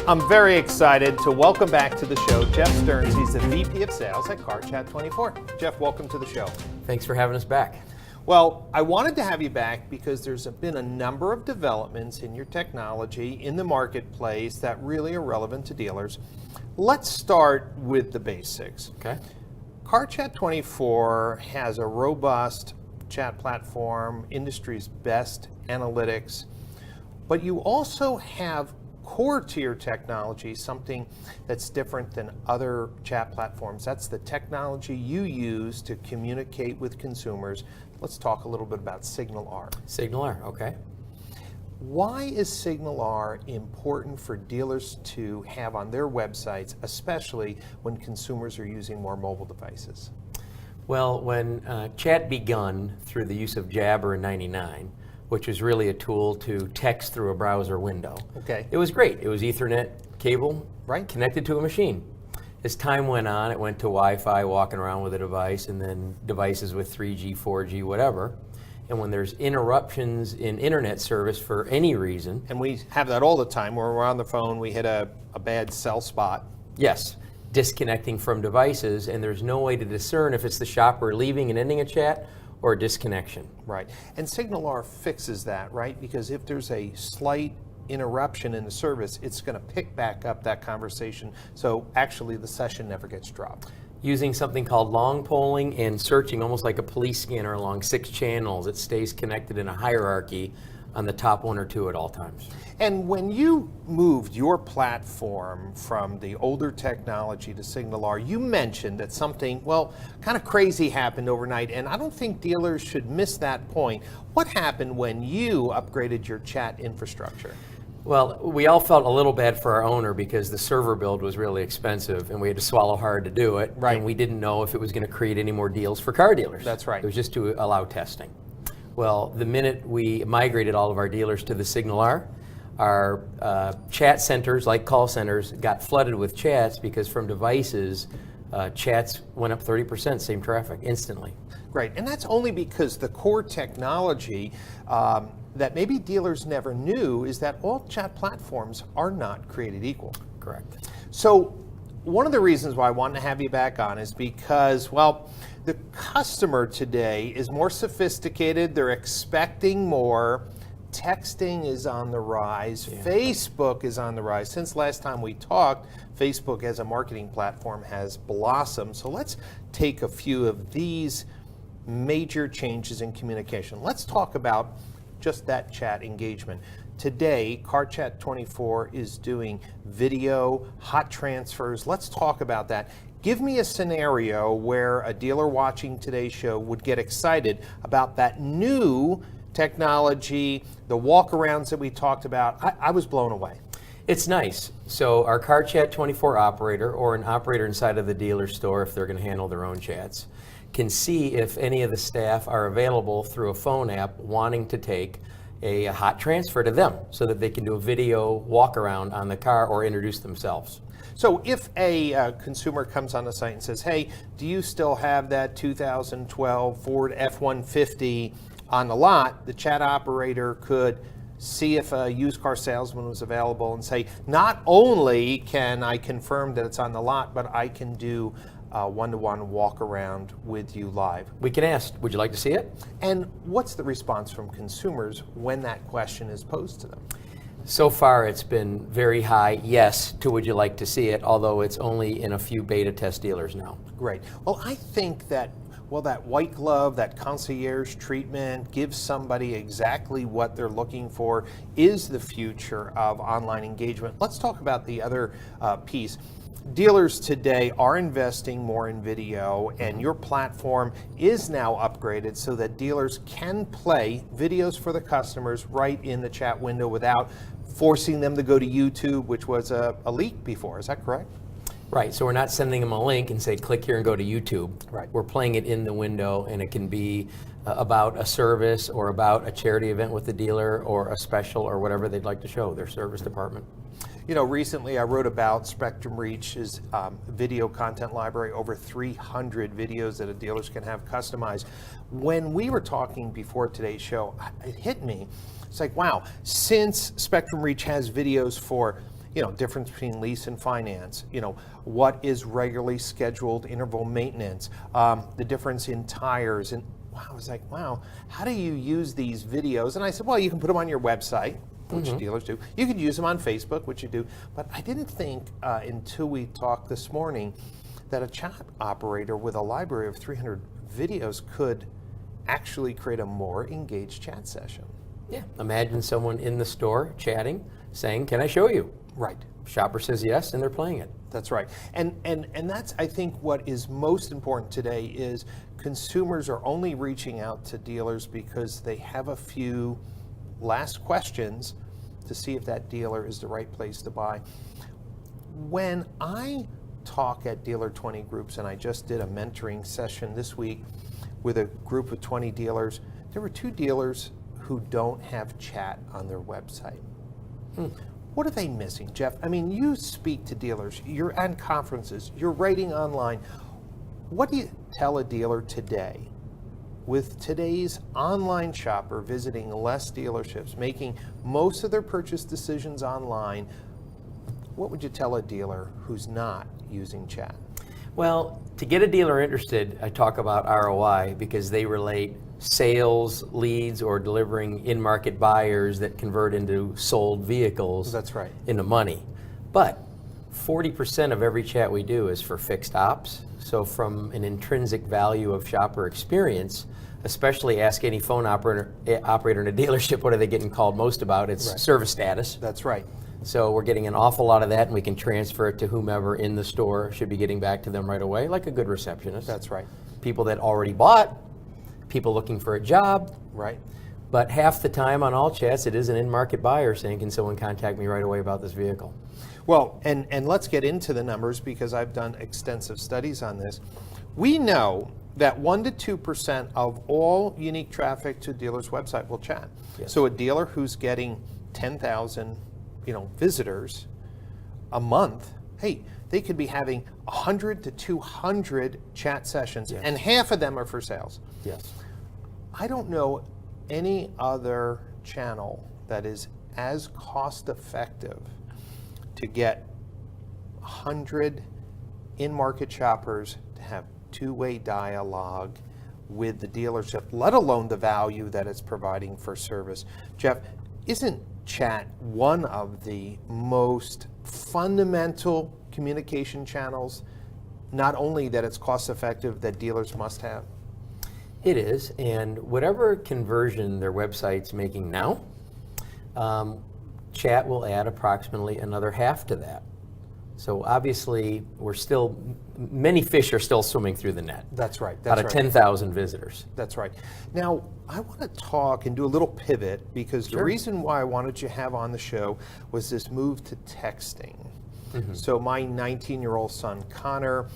I'm very excited to welcome back to the show Jeff Stearns. He's the VP of Sales at CarChat24. Jeff, welcome to the show. Thanks for having us back. Well, I wanted to have you back because there's been a number of developments in your technology in the marketplace that really are relevant to dealers. Let's start with the basics. Okay. CarChat24 has a robust chat platform, industry's best analytics, but you also have core to your technology, something that's different than other chat platforms. That's the technology you use to communicate with consumers. Let's talk a little bit about SignalR. SignalR, okay. Why is SignalR important for dealers to have on their websites, especially when consumers are using more mobile devices? Well, when chat begun through the use of Jabber in '99, which was really a tool to text through a browser window. Okay. It was great. It was Ethernet cable, right, connected to a machine. As time went on, it went to Wi-Fi, walking around with a device, and then devices with 3G, 4G, whatever. And when there's interruptions in internet service for any reason. And we have that all the time where we're on the phone, we hit a bad cell spot. Yes, disconnecting from devices, and there's no way to discern if it's the shopper leaving and ending a chat or disconnection. Right, and SignalR fixes that, right? Because if there's a slight interruption in the service, it's going to pick back up that conversation, so actually the session never gets dropped. Using something called long polling and searching, almost like a police scanner along 6 channels, it stays connected in a hierarchy on the top 1 or 2 at all times. And when you moved your platform from the older technology to SignalR, you mentioned that something, well, kind of crazy happened overnight, and I don't think dealers should miss that point. What happened when you upgraded your chat infrastructure? Well, we all felt a little bad for our owner because the server build was really expensive and we had to swallow hard to do it. Right. And we didn't know if it was going to create any more deals for car dealers. That's right. It was just to allow testing. Well, the minute we migrated all of our dealers to the SignalR, our chat centers, like call centers, got flooded with chats because from devices, chats went up 30%, same traffic, instantly. Right, and that's only because the core technology that maybe dealers never knew is that all chat platforms are not created equal. Correct. So one of the reasons why I wanted to have you back on is because, well, the customer today is more sophisticated, they're expecting more, texting is on the rise, Facebook is on the rise. Since last time we talked, Facebook as a marketing platform has blossomed. So let's take a few of these major changes in communication. Let's talk about just that chat engagement. Today, CarChat24 is doing video, hot transfers. Let's talk about that. Give me a scenario where a dealer watching today's show would get excited about that new technology, the walkarounds that we talked about. I was blown away. It's nice. So our CarChat24 operator or an operator inside of the dealer store, if they're going to handle their own chats, can see if any of the staff are available through a phone app wanting to take a hot transfer to them so that they can do a video walk around on the car or introduce themselves. So if a consumer comes on the site and says, hey, do you still have that 2012 Ford F-150 on the lot, the chat operator could see if a used car salesman was available and say, not only can I confirm that it's on the lot, but I can do one-to-one walk around with you live. We can ask, would you like to see it? And what's the response from consumers when that question is posed to them? So far it's been very high yes to would you like to see it, although it's only in a few beta test dealers now. Great. Well, I think that that white glove, that concierge treatment gives somebody exactly what they're looking for is the future of online engagement. Let's talk about the other piece. Dealers today are investing more in video, and your platform is now upgraded so that dealers can play videos for the customers right in the chat window without forcing them to go to YouTube, which was a leak before. Is that correct? Right, so we're not sending them a link and say click here and go to YouTube. Right. We're playing it in the window, and it can be about a service or about a charity event with the dealer or a special or whatever they'd like to show their service department. You know, recently I wrote about Spectrum Reach's video content library, over 300 videos that dealers can have customized. When we were talking before today's show, it hit me. It's like, wow, since Spectrum Reach has videos for difference between lease and finance, what is regularly scheduled interval maintenance, the difference in tires. And I was like, wow, how do you use these videos? And I said, well, you can put them on your website, which dealers do. You could use them on Facebook, which you do. But I didn't think until we talked this morning that a chat operator with a library of 300 videos could actually create a more engaged chat session. Yeah, imagine someone in the store chatting, saying, can I show you? Right. Shopper says yes, and they're playing it. That's right. And that's, I think, what is most important today is consumers are only reaching out to dealers because they have a few last questions to see if that dealer is the right place to buy. When I talk at Dealer 20 groups, and I just did a mentoring session this week with a group of 20 dealers, there were 2 dealers who don't have chat on their website. What are they missing, Jeff? I mean, you speak to dealers, you're at conferences, you're writing online. What do you tell a dealer today with today's online shopper visiting less dealerships, making most of their purchase decisions online? What would you tell a dealer who's not using chat? Well, to get a dealer interested, I talk about ROI because they relate sales, leads, or delivering in-market buyers that convert into sold vehicles. That's right. Into money. But 40% of every chat we do is for fixed ops. So from an intrinsic value of shopper experience, especially ask any phone operator in a dealership, what are they getting called most about? It's service status. That's right. So we're getting an awful lot of that, and we can transfer it to whomever in the store should be getting back to them right away, like a good receptionist. That's right. People that already bought, people looking for a job. Right. But half the time on all chats, it is an in-market buyer saying, can someone contact me right away about this vehicle? Well, and let's get into the numbers because I've done extensive studies on this. We know that 1% to 2% of all unique traffic to a dealer's website will chat. Yes. So a dealer who's getting 10,000 visitors a month, hey, they could be having 100 to 200 chat sessions, Yes. and half of them are for sales. Yes. I don't know any other channel that is as cost effective to get 100 in-market shoppers to have two-way dialogue with the dealership, let alone the value that it's providing for service. Jeff, isn't chat one of the most fundamental communication channels, not only that it's cost effective, that dealers must have? It is, and whatever conversion their website's making now, chat will add approximately another half to that. So obviously, many fish are still swimming through the net. That's right. Out of 10,000 visitors. That's right. Now, I want to talk and do a little pivot because the reason why I wanted you to have on the show was this move to texting. So my 19-year-old son, Connor,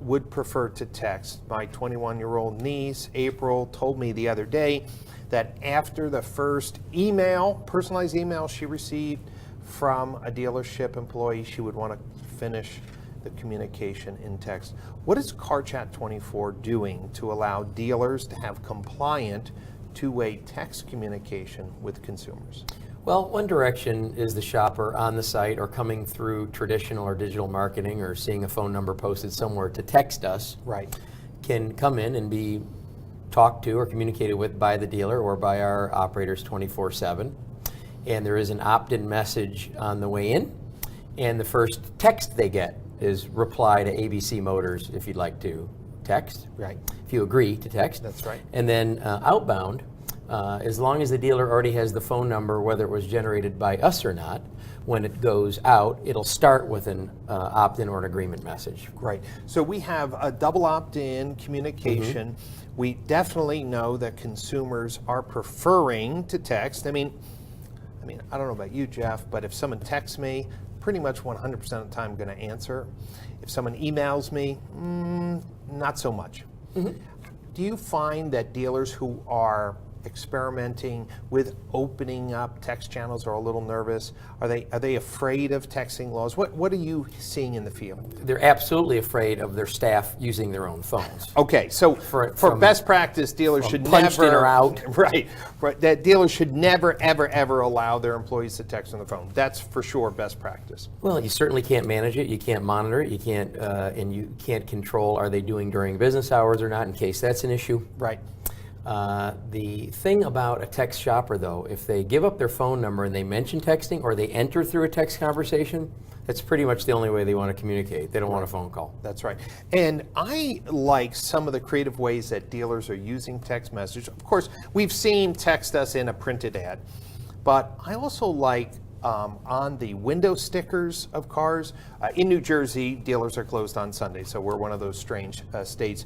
would prefer to text. My 21-year-old niece, April, told me the other day that after the first personalized email she received from a dealership employee, she would want to finish the communication in text. What is CarChat24 doing to allow dealers to have compliant two-way text communication with consumers? Well, one direction is the shopper on the site or coming through traditional or digital marketing or seeing a phone number posted somewhere to text us. Right. Can come in and be talked to or communicated with by the dealer or by our operators 24/7. And there is an opt-in message on the way in. And the first text they get is reply to ABC Motors if you'd like to text. Right. If you agree to text. That's right. And then outbound, as long as the dealer already has the phone number, whether it was generated by us or not, when it goes out, it'll start with an opt-in or an agreement message. Right. So we have a double opt-in communication. We definitely know that consumers are preferring to text. I mean, I don't know about you, Jeff, but if someone texts me, pretty much 100% of the time I'm going to answer. If someone emails me, not so much. Do you find that dealers who are experimenting with opening up text channels, are a little nervous? Are they afraid of texting laws? What are you seeing in the field? They're absolutely afraid of their staff using their own phones. Okay, so for best practice, dealers should punched never in or out. Right. That dealers should never, ever allow their employees to text on the phone. That's for sure best practice. Well, you certainly can't manage it. You can't monitor it. You can't, and you can't control are they doing during business hours or not, in case that's an issue. Right. The thing about a text shopper, though, if they give up their phone number and they mention texting or they enter through a text conversation, that's pretty much the only way they want to communicate. They don't want a phone call. That's right. And I like some of the creative ways that dealers are using text message. Of course, we've seen text us in a printed ad, but I also like on the window stickers of cars. In New Jersey, dealers are closed on Sunday, so we're one of those strange states.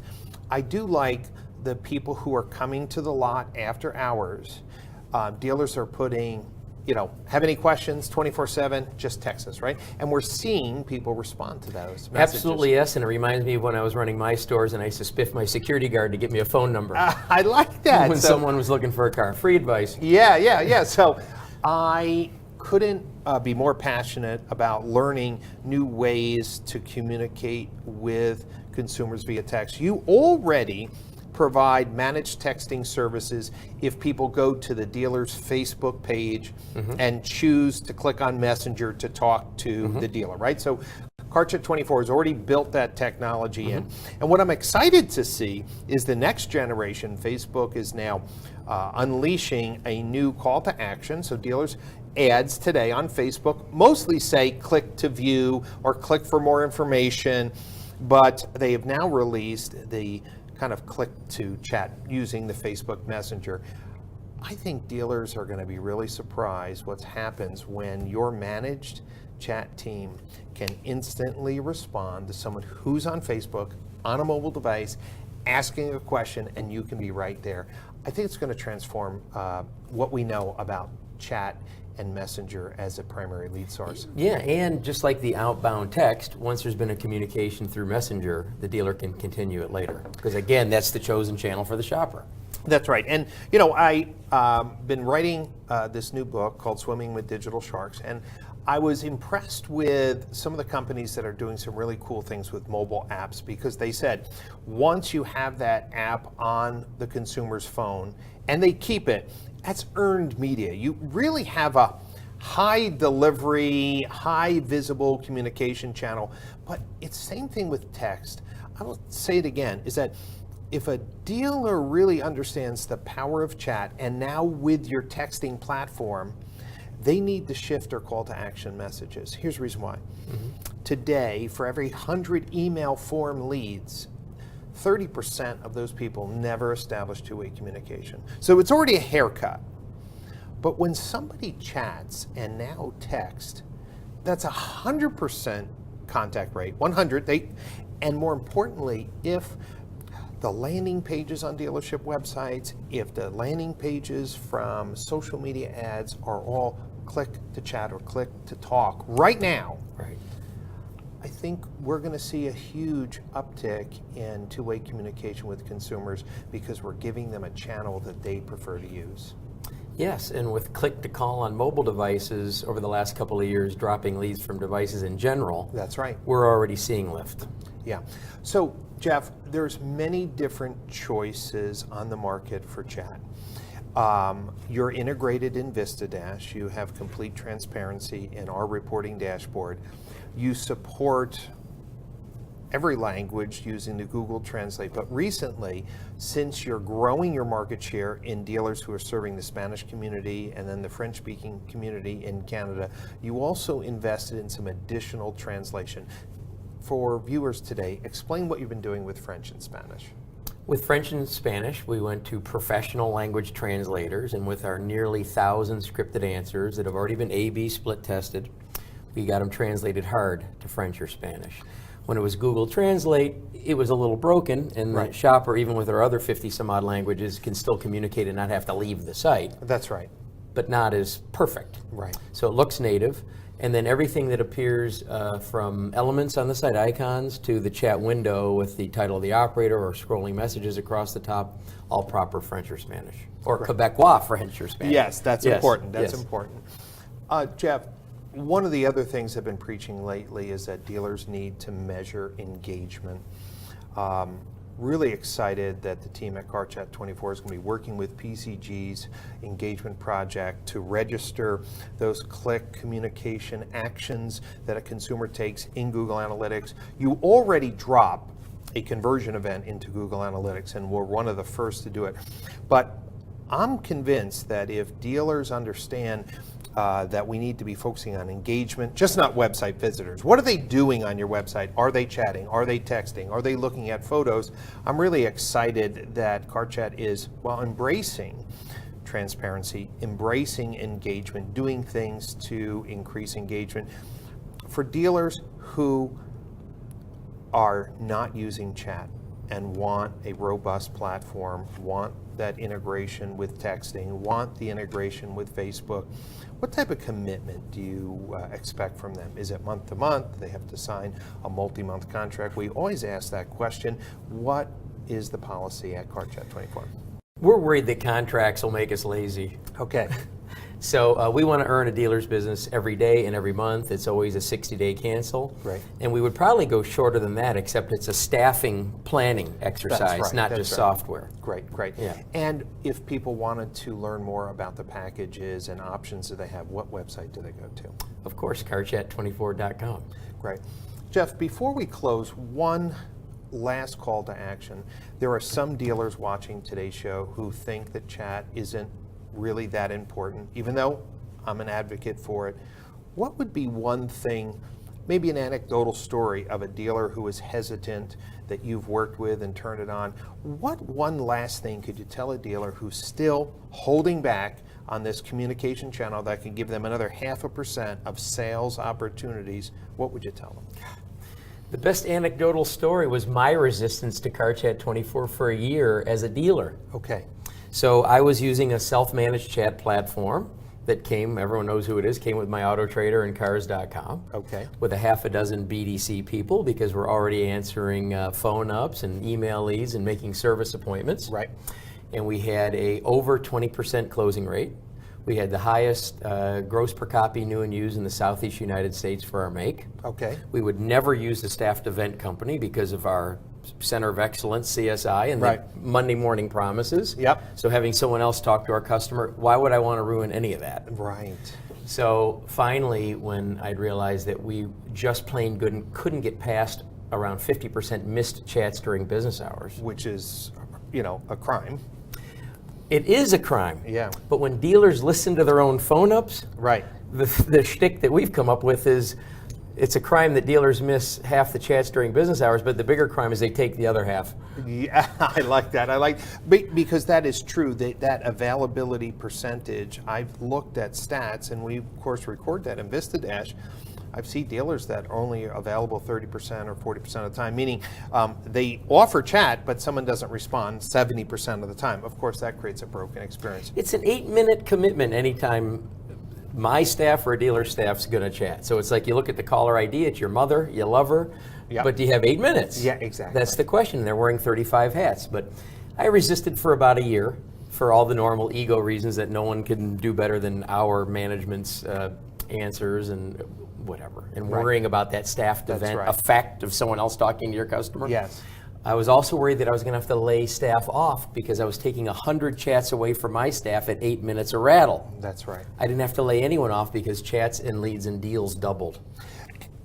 I do like the people who are coming to the lot after hours. Dealers are putting, have any questions 24/7, just text us, right? And we're seeing people respond to those messages. Absolutely, yes, and it reminds me of when I was running my stores and I used to spiff my security guard to get me a phone number. I like that. When someone was looking for a car. Free advice. Yeah. So I couldn't be more passionate about learning new ways to communicate with consumers via text. You already provide managed texting services if people go to the dealer's Facebook page and choose to click on Messenger to talk to the dealer, right? So CarChat24 has already built that technology in. And what I'm excited to see is the next generation. Facebook is now unleashing a new call to action. So dealers ads today on Facebook mostly say click to view or click for more information, but they have now released the kind of click to chat using the Facebook Messenger. I think dealers are going to be really surprised what happens when your managed chat team can instantly respond to someone who's on Facebook on a mobile device asking a question, and you can be right there. I think it's going to transform what we know about chat and Messenger as a primary lead source. Yeah, and just like the outbound text, once there's been a communication through Messenger, the dealer can continue it later. Because again, that's the chosen channel for the shopper. That's right. And I've been writing this new book called Swimming with Digital Sharks, and I was impressed with some of the companies that are doing some really cool things with mobile apps, because they said once you have that app on the consumer's phone and they keep it, that's earned media. You really have a high delivery, high visible communication channel. But it's the same thing with text. I will say it again, is that if a dealer really understands the power of chat, and now with your texting platform, they need to shift their call to action messages. Here's the reason why. Today, for every 100 email form leads, 30% of those people never establish two-way communication. So it's already a haircut. But when somebody chats and now text, that's 100% contact rate, 100. And more importantly, if the landing pages on dealership websites, if the landing pages from social media ads are all click to chat or click to talk right now, Right. I think we're going to see a huge uptick in two-way communication with consumers because we're giving them a channel that they prefer to use. Yes, and with click to call on mobile devices over the last couple of years, dropping leads from devices in general, That's right. we're already seeing lift. Yeah. So, Jeff, there's many different choices on the market for chat. You're integrated in VistaDash. You have complete transparency in our reporting dashboard. You support every language using the Google Translate. But recently, since you're growing your market share in dealers who are serving the Spanish community and then the French-speaking community in Canada, you also invested in some additional translation. For viewers today, explain what you've been doing with French and Spanish. With French and Spanish, we went to professional language translators, and with our nearly 1,000 scripted answers that have already been A/B split tested, we got them translated hard to French or Spanish. When it was Google Translate, it was a little broken, and the shopper, even with our other 50 some odd languages, can still communicate and not have to leave the site. That's right. But not as perfect. Right. So it looks native, And then everything that appears from elements on the site, icons, to the chat window with the title of the operator or scrolling messages across the top, all proper French or Spanish. Or Quebecois French or Spanish. Yes, that's important. That's yes. important. Jeff, one of the other things I've been preaching lately is that dealers need to measure engagement. Really excited that the team at CarChat24 is going to be working with PCG's engagement project to register those click communication actions that a consumer takes in Google Analytics. You already drop a conversion event into Google Analytics, and we're one of the first to do it. But I'm convinced that if dealers understand that we need to be focusing on engagement, just not website visitors. What are they doing on your website? Are they chatting? Are they texting? Are they looking at photos? I'm really excited that CarChat is, well, embracing transparency, embracing engagement, doing things to increase engagement. For dealers who are not using chat and want a robust platform, want that integration with texting, want the integration with Facebook, what type of commitment do you expect from them? Is it month to month? They have to sign a multi-month contract? We always ask that question. What is the policy at CarChat24? We're worried that contracts will make us lazy. Okay. So we want to earn a dealer's business every day and every month. It's always a 60-day cancel. Right. And we would probably go shorter than that, except it's a staffing planning exercise, right. not That's just right. software. Great. Yeah. And if people wanted to learn more about the packages and options that they have, what website do they go to? Of course, carchat24.com. Great. Jeff, before we close, one last call to action. There are some dealers watching today's show who think that chat isn't really that important, even though I'm an advocate for it. What would be one thing, maybe an anecdotal story of a dealer who is hesitant that you've worked with and turned it on? What one last thing could you tell a dealer who's still holding back on this communication channel that can give them another 0.5% of sales opportunities? What would you tell them? The best anecdotal story was my resistance to CarChat24 for a year as a dealer. Okay. So I was using a self-managed chat platform that came, everyone knows who it is, came with my Auto Trader and Cars.com. Okay. With a half a dozen BDC people, because we're already answering phone ups and email leads and making service appointments. Right. And we had a over 20% closing rate. We had the highest gross per copy new and used in the Southeast United States for our make. Okay. We would never use the staffed event company because of our Center of Excellence, CSI, and Right. the Monday morning promises. Yep. So having someone else talk to our customer, why would I want to ruin any of that? Right. So finally, when I'd realized that we just plain couldn't get past around 50% missed chats during business hours. Which is, a crime. It is a crime. Yeah. But when dealers listen to their own phone ups, Right. the shtick that we've come up with is it's a crime that dealers miss half the chats during business hours, but the bigger crime is they take the other half. Yeah, I like that. Because that is true, that availability percentage. I've looked at stats, and we, of course, record that in VistaDash. I've seen dealers that are only available 30% or 40% of the time, meaning they offer chat, but someone doesn't respond 70% of the time. Of course, that creates a broken experience. It's an 8-minute commitment anytime my staff or a dealer staff's going to chat. So it's like you look at the caller ID, it's your mother, you love her, Yep. but do you have 8 minutes? Yeah, exactly. That's the question. They're wearing 35 hats. But I resisted for about a year for all the normal ego reasons that no one can do better than our management's answers and whatever, and Right. worrying about that staffed That's event right. effect of someone else talking to your customer. Yes. I was also worried that I was going to have to lay staff off because I was taking 100 chats away from my staff at 8 minutes a rattle. That's right. I didn't have to lay anyone off because chats and leads and deals doubled.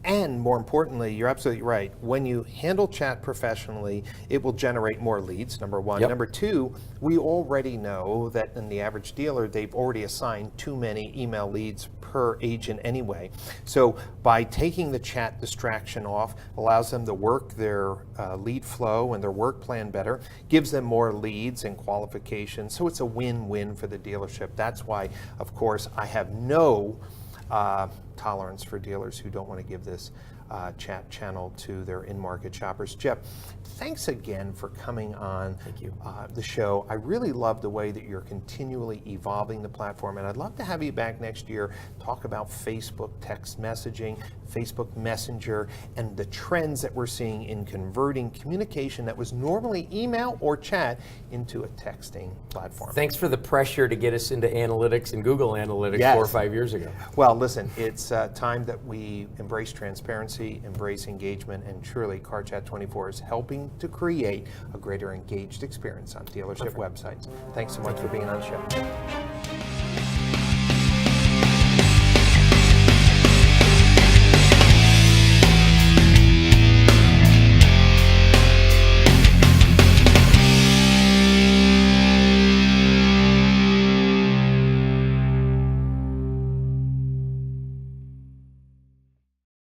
And more importantly, you're absolutely right. When you handle chat professionally, it will generate more leads, number one. Yep. Number two, we already know that in the average dealer, they've already assigned too many email leads per agent anyway. So by taking the chat distraction off, allows them to work their lead flow and their work plan better, gives them more leads and qualifications. So it's a win-win for the dealership. That's why, of course, I have no tolerance for dealers who don't want to give this chat channel to their in-market shoppers. Jeff, thanks again for coming on Thank you. The show. I really love the way that you're continually evolving the platform, and I'd love to have you back next year, talk about Facebook text messaging, Facebook Messenger, and the trends that we're seeing in converting communication that was normally email or chat into a texting platform. Thanks for the pressure to get us into analytics and Google Analytics Yes. 4 or 5 years ago. Well, listen, it's time that we embrace transparency, embrace engagement, and truly CarChat24 is helping to create a greater engaged experience on dealership websites. Thanks so much for being on the show.